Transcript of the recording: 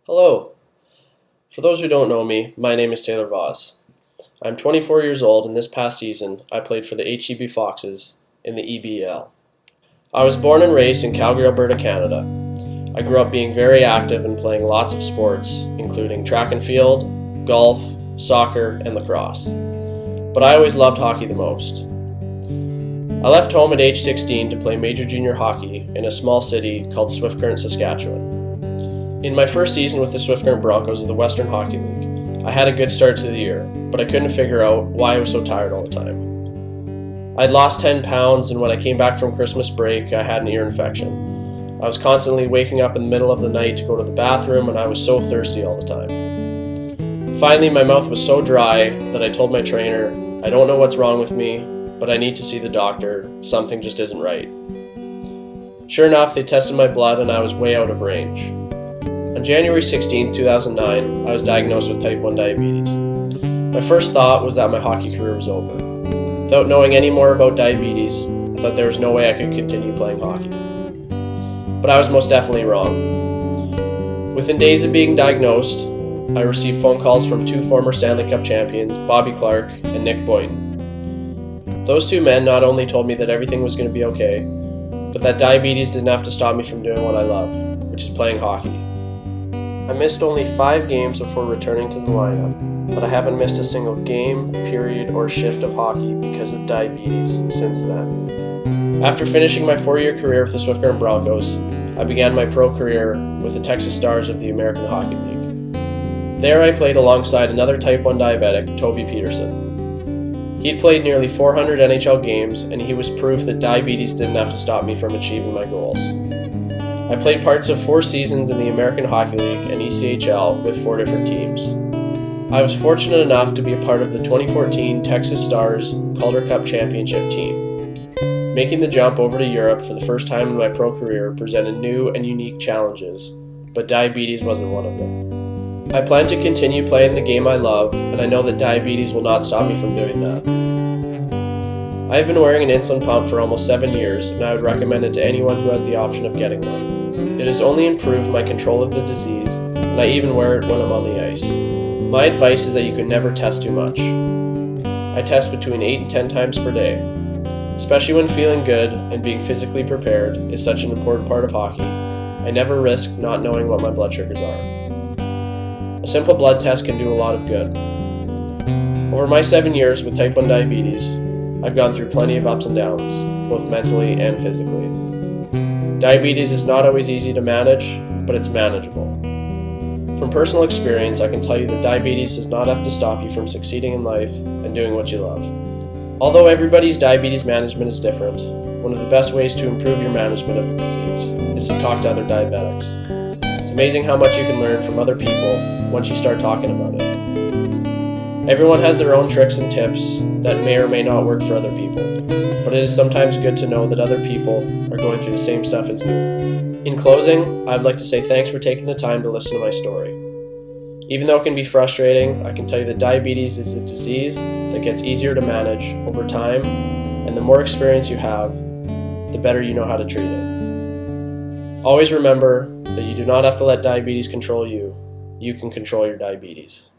Hello. For those who don't know me, my name is Taylor Vause. I'm 24 years old, and this past season I played for the HEB Foxes in the EBL. I was born and raised in Calgary, Alberta, Canada. I grew up being very active and playing lots of sports, including track and field, golf, soccer, and lacrosse. But I always loved hockey the most. I left home at age 16 to play major junior hockey in a small city called Swift-Current, Saskatchewan. In my first season with the Swift-Current Broncos of the Western Hockey League, I had a good start to the year, but I couldn't figure out why I was so tired all the time. I'd lost 10 pounds, and when I came back from Christmas break, I had an ear infection. I was constantly waking up in the middle of the night to go to the bathroom, and I was so thirsty all the time. Finally, my mouth was so dry that I told my trainer, "I don't know what's wrong with me, but I need to see the doctor. Something just isn't right." Sure enough, they tested my blood, and I was way out of range. On January 16, 2009, I was diagnosed with type 1 diabetes. My first thought was that my hockey career was over. Without knowing any more about diabetes, I thought there was no way I could continue playing hockey. But I was most definitely wrong. Within days of being diagnosed, I received phone calls from two former Stanley Cup champions, Bobby Clarke and Nick Boynton. Those two men not only told me that everything was going to be okay, but that diabetes didn't have to stop me from doing what I love, which is playing hockey. I missed only 5 games before returning to the lineup, but I haven't missed a single game, period, or shift of hockey because of diabetes since then. After finishing my 4-year career with the Swift-Current Broncos, I began my pro career with the Texas Stars of the American Hockey League. There I played alongside another type 1 diabetic, Toby Peterson. He'd played nearly 400 NHL games, and he was proof that diabetes didn't have to stop me from achieving my goals. I played parts of 4 seasons in the American Hockey League and ECHL with 4 different teams. I was fortunate enough to be a part of the 2014 Texas Stars Calder Cup Championship team. Making the jump over to Europe for the first time in my pro career presented new and unique challenges, but diabetes wasn't one of them. I plan to continue playing the game I love, and I know that diabetes will not stop me from doing that. I have been wearing an insulin pump for almost 7 years, and I would recommend it to anyone who has the option of getting one. It has only improved my control of the disease, and I even wear it when I'm on the ice. My advice is that you can never test too much. I test between 8 and 10 times per day. Especially when feeling good and being physically prepared is such an important part of hockey, I never risk not knowing what my blood sugars are. A simple blood test can do a lot of good. Over my 7 years with type 1 diabetes, I've gone through plenty of ups and downs, both mentally and physically. Diabetes is not always easy to manage, but it's manageable. From personal experience, I can tell you that diabetes does not have to stop you from succeeding in life and doing what you love. Although everybody's diabetes management is different, one of the best ways to improve your management of the disease is to talk to other diabetics. It's amazing how much you can learn from other people once you start talking about it. Everyone has their own tricks and tips that may or may not work for other people, but it is sometimes good to know that other people are going through the same stuff as you. In closing, I'd like to say thanks for taking the time to listen to my story. Even though it can be frustrating, I can tell you that diabetes is a disease that gets easier to manage over time, and the more experience you have, the better you know how to treat it. Always remember that you do not have to let diabetes control you. You can control your diabetes.